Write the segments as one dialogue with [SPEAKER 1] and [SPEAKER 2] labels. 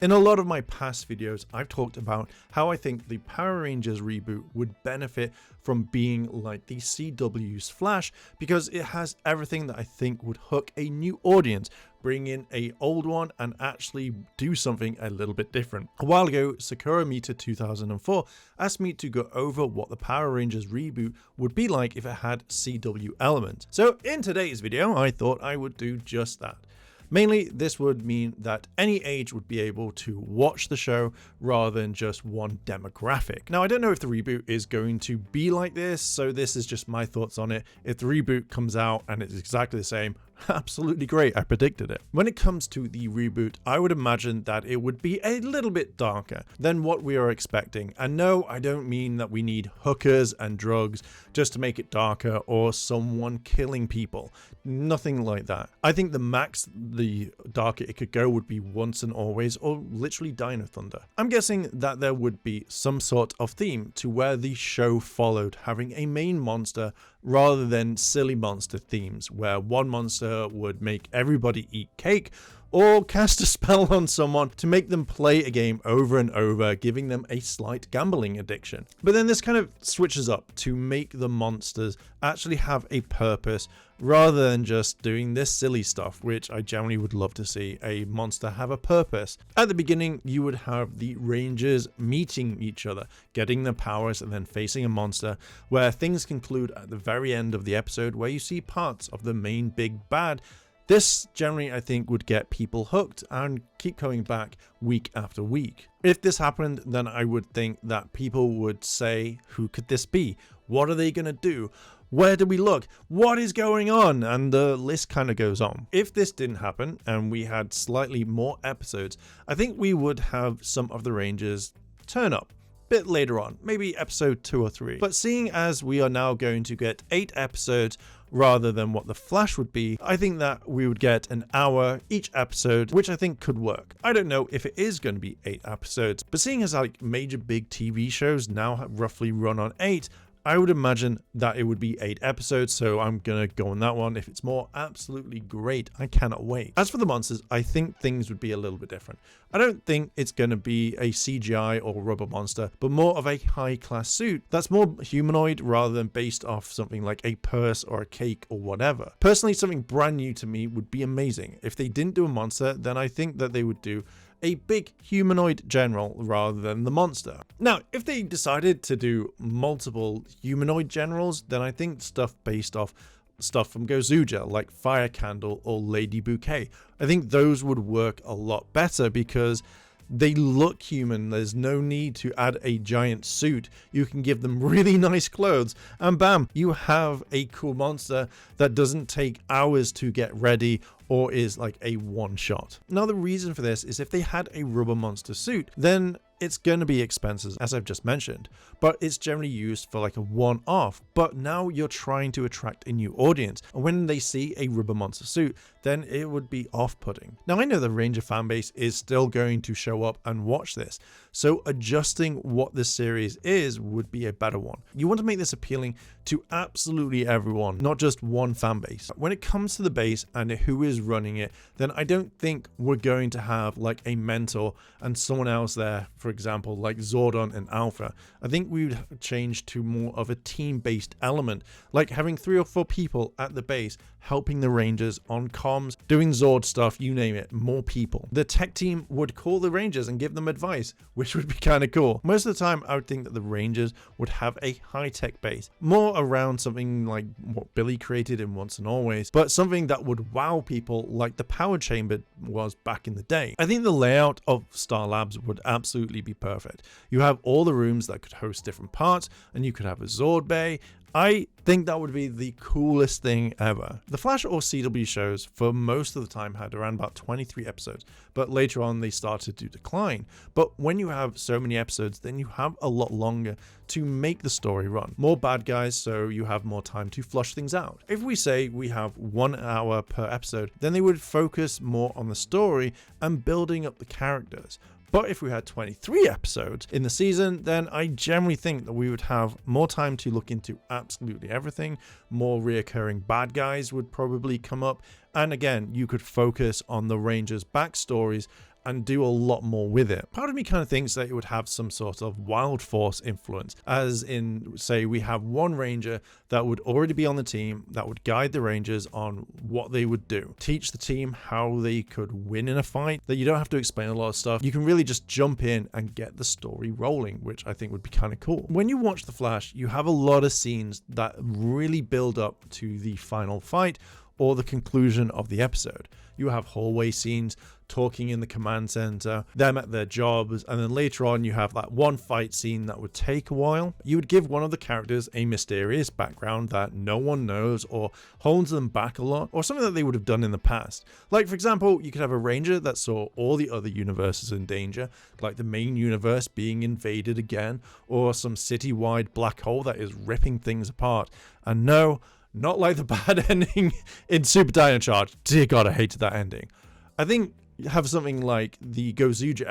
[SPEAKER 1] In a lot of my past videos, I've talked about how I think the Power Rangers reboot would benefit from being like the CW's Flash because it has everything that I think would hook a new audience, bring in a old one and actually do something a little bit different. A while ago, Sakura Meter 2004 asked me to go over what the Power Rangers reboot would be like if it had CW elements. So in today's video, I thought I would do just that. Mainly, this would mean that any age would be able to watch the show rather than just one demographic. Now, I don't know if the reboot is going to be like this, so this is just my thoughts on it. If the reboot comes out and it's exactly the same, absolutely great, I predicted it. When it comes to the reboot, I would imagine that it would be a little bit darker than what we are expecting. And no, I don't mean that we need hookers and drugs just to make it darker or someone killing people. Nothing like that. I think the max the darker it could go would be Once and Always or literally Dino Thunder. I'm guessing that there would be some sort of theme to where the show followed, having a main monster rather than silly monster themes where one monster would make everybody eat cake or cast a spell on someone to make them play a game over and over, giving them a slight gambling addiction. But then this kind of switches up to make the monsters actually have a purpose rather than just doing this silly stuff, which I generally would love to see a monster have a purpose. At the beginning, you would have the Rangers meeting each other, getting their powers, and then facing a monster, where things conclude at the very end of the episode where you see parts of the main big bad. This generally, I think, would get people hooked and keep coming back week after week. If this happened, then I would think that people would say, who could this be? What are they going to do? Where do we look? What is going on? And the list kind of goes on. If this didn't happen and we had slightly more episodes, I think we would have some of the Rangers turn up bit later on, maybe episode 2 or 3. But seeing as we are now going to get 8 episodes rather than what the Flash would be, I think that we would get an hour each episode, which I think could work. I don't know if it is going to be 8 episodes, but seeing as like major big TV shows now roughly run on 8, I would imagine that it would be 8 episodes, so I'm gonna go on that one. If it's more, absolutely great. I cannot wait. As for the monsters, I think things would be a little bit different. I don't think it's gonna be a CGI or rubber monster, but more of a high-class suit that's more humanoid rather than based off something like a purse or a cake or whatever. Personally, something brand new to me would be amazing. If they didn't do a monster, then I think that they would do a big humanoid general rather than the monster. Now, if they decided to do multiple humanoid generals, then I think stuff based off stuff from Gozuja like Fire Candle or Lady Bouquet, I think those would work a lot better because they look human. There's no need to add a giant suit. You can give them really nice clothes and bam, you have a cool monster that doesn't take hours to get ready or is like a one shot. Now the reason for this is if they had a rubber monster suit, then it's going to be expensive, as I've just mentioned, but it's generally used for like a one-off. But now you're trying to attract a new audience, and when they see a rubber monster suit, then it would be off-putting. Now I know the Ranger fanbase is still going to show up and watch this, so adjusting what this series is would be a better one. You want to make this appealing to absolutely everyone, not just one fanbase. When it comes to the base and who is running it, then I don't think we're going to have like a mentor and someone else there, for example, like Zordon and Alpha. I think we would change to more of a team-based element, like having 3 or 4 people at the base helping the Rangers on comms, doing Zord stuff, you name it, more people. The tech team would call the Rangers and give them advice, which would be kind of cool. Most of the time, I would think that the Rangers would have a high-tech base, more around something like what Billy created in Once and Always, but something that would wow people like the Power Chamber was back in the day. I think the layout of Star Labs would absolutely be perfect. You have all the rooms that could host different parts, and you could have a Zord Bay. I think that would be the coolest thing ever. The Flash or CW shows for most of the time had around about 23 episodes, but later on they started to decline. But when you have so many episodes, then you have a lot longer to make the story run. More bad guys, so you have more time to flush things out. If we say we have 1 hour per episode, then they would focus more on the story and building up the characters. But if we had 23 episodes in the season, then I generally think that we would have more time to look into absolutely everything. More reoccurring bad guys would probably come up. And again, you could focus on the Rangers' backstories and do a lot more with it. Part of me kind of thinks that it would have some sort of Wild Force influence, as in, say, we have one ranger that would already be on the team that would guide the rangers on what they would do, teach the team how they could win in a fight, that you don't have to explain a lot of stuff. You can really just jump in and get the story rolling, which I think would be kind of cool. When you watch The Flash, you have a lot of scenes that really build up to the final fight or the conclusion of the episode. You have hallway scenes, talking in the command center, them at their jobs, and then later on you have that one fight scene that would take a while. You would give one of the characters a mysterious background that no one knows or holds them back a lot, or something that they would have done in the past. Like, for example, you could have a ranger that saw all the other universes in danger, like the main universe being invaded again, or some city-wide black hole that is ripping things apart. And no, not like the bad ending in Super Dino Charge. Dear God, I hated that ending. I think have something like the Gozuja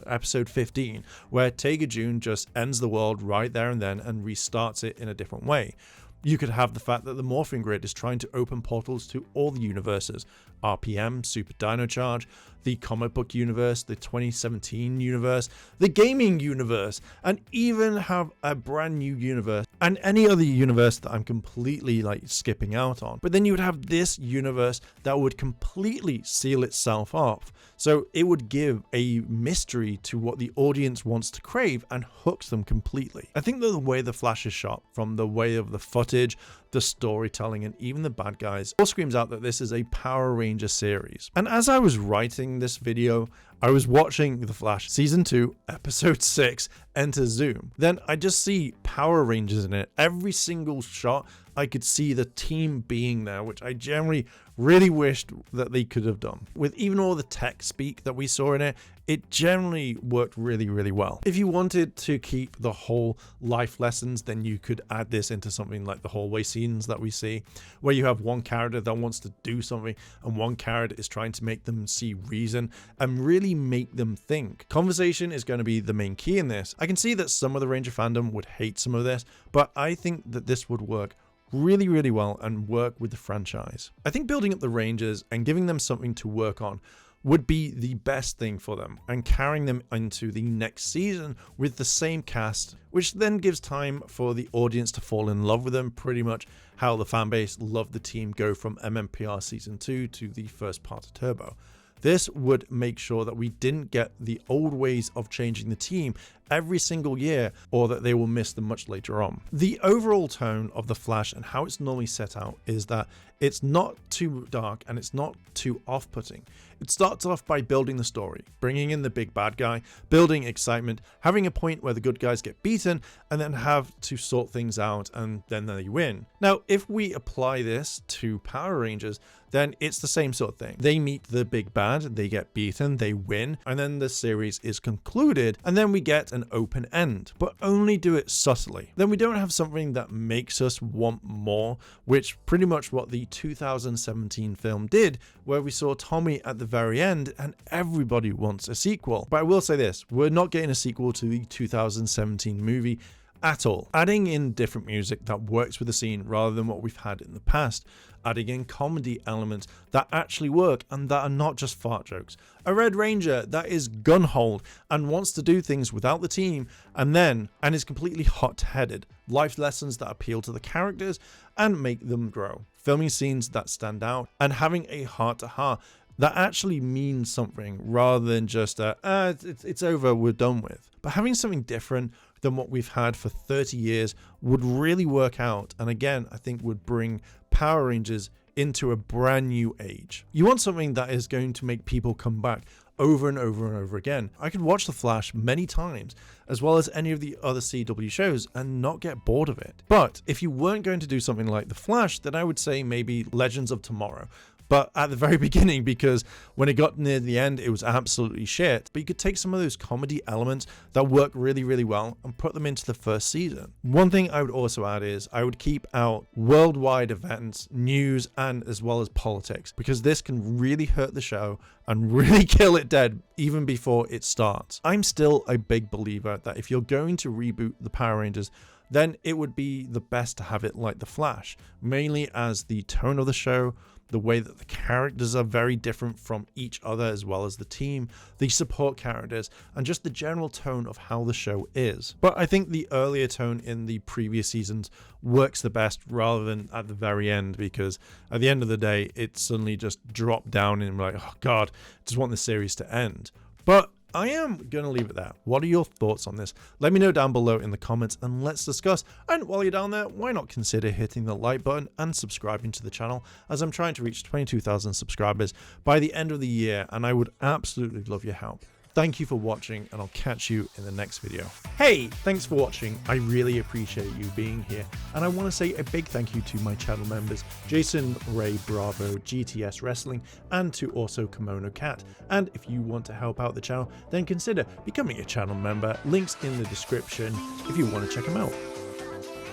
[SPEAKER 1] episode 15, where Taiga June just ends the world right there and then and restarts it in a different way. You could have the fact that the Morphing Grid is trying to open portals to all the universes. RPM, Super Dino Charge, the comic book universe, the 2017 universe, the gaming universe, and even have a brand new universe and any other universe that I'm completely skipping out on. But then you would have this universe that would completely seal itself off. So it would give a mystery to what the audience wants to crave and hooks them completely. I think that the way The Flash is shot, from the way of the footage, the storytelling, and even the bad guys, all screams out that this is a Power Ranger series. And as I was writing this video, I was watching The Flash Season 2, Episode 6, Enter Zoom. Then I just see Power Rangers in it. Every single shot, I could see the team being there, which I generally really wished that they could have done. With even all the tech speak that we saw in it, it generally worked really, really well. If you wanted to keep the whole life lessons, then you could add this into something like the hallway scenes that we see, where you have one character that wants to do something and one character is trying to make them see reason and really make them think. Conversation is going to be the main key in this. I can see that some of the Ranger fandom would hate some of this, but I think that this would work really, really well and work with the franchise. I think building up the Rangers and giving them something to work on would be the best thing for them, and carrying them into the next season with the same cast, which then gives time for the audience to fall in love with them, pretty much how the fanbase loved the team go from MMPR Season 2 to the first part of Turbo. This would make sure that we didn't get the old ways of changing the team every single year, or that they will miss them much later on. The overall tone of The Flash and how it's normally set out is that it's not too dark and it's not too off-putting. It starts off by building the story, bringing in the big bad guy, building excitement, having a point where the good guys get beaten, and then have to sort things out, and then they win. Now, if we apply this to Power Rangers, then it's the same sort of thing. They meet the big bad, they get beaten, they win, and then the series is concluded, and then we get an open end, but only do it subtly. Then we don't have something that makes us want more, which pretty much what the 2017 film did, where we saw Tommy at the very end and everybody wants a sequel. But I will say this, we're not getting a sequel to the 2017 movie at all. Adding in different music that works with the scene rather than what we've had in the past. Adding in comedy elements that actually work and that are not just fart jokes. A Red Ranger that is gun-holed and wants to do things without the team and is completely hot-headed. Life lessons that appeal to the characters and make them grow. Filming scenes that stand out and having a heart-to-heart that actually means something rather than just it's over, we're done with. But having something different than what we've had for 30 years would really work out, and again I think would bring Power Rangers into a brand new age. You want something that is going to make people come back over and over and over again. I could watch The Flash many times, as well as any of the other CW shows, and not get bored of it. But if you weren't going to do something like The Flash, then I would say maybe Legends of Tomorrow. But at the very beginning, because when it got near the end, it was absolutely shit. But you could take some of those comedy elements that work really, really well and put them into the first season. One thing I would also add is I would keep out worldwide events, news, and as well as politics, because this can really hurt the show and really kill it dead even before it starts. I'm still a big believer that if you're going to reboot the Power Rangers, then it would be the best to have it like The Flash, mainly as the tone of the show, the way that the characters are very different from each other, as well as the team, the support characters, and just the general tone of how the show is. But I think the earlier tone in the previous seasons works the best rather than at the very end, because at the end of the day, it suddenly just dropped down and I'm like, oh God, I just want the series to end. But I am going to leave it there. What are your thoughts on this? Let me know down below in the comments and let's discuss. And while you're down there, why not consider hitting the like button and subscribing to the channel, as I'm trying to reach 22,000 subscribers by the end of the year, and I would absolutely love your help. Thank you for watching, and I'll catch you in the next video. Hey, thanks for watching. I really appreciate you being here. And I want to say a big thank you to my channel members, Jason, Ray, Bravo, GTS Wrestling, and to also Kimono Cat. And if you want to help out the channel, then consider becoming a channel member. Links in the description if you want to check them out.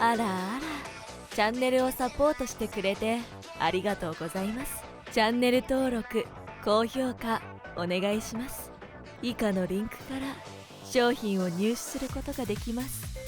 [SPEAKER 2] あらあら、チャンネルをサポートしてくれてありがとうございます。チャンネル登録、高評価お願いします。以下のリンクから商品を入手することができます。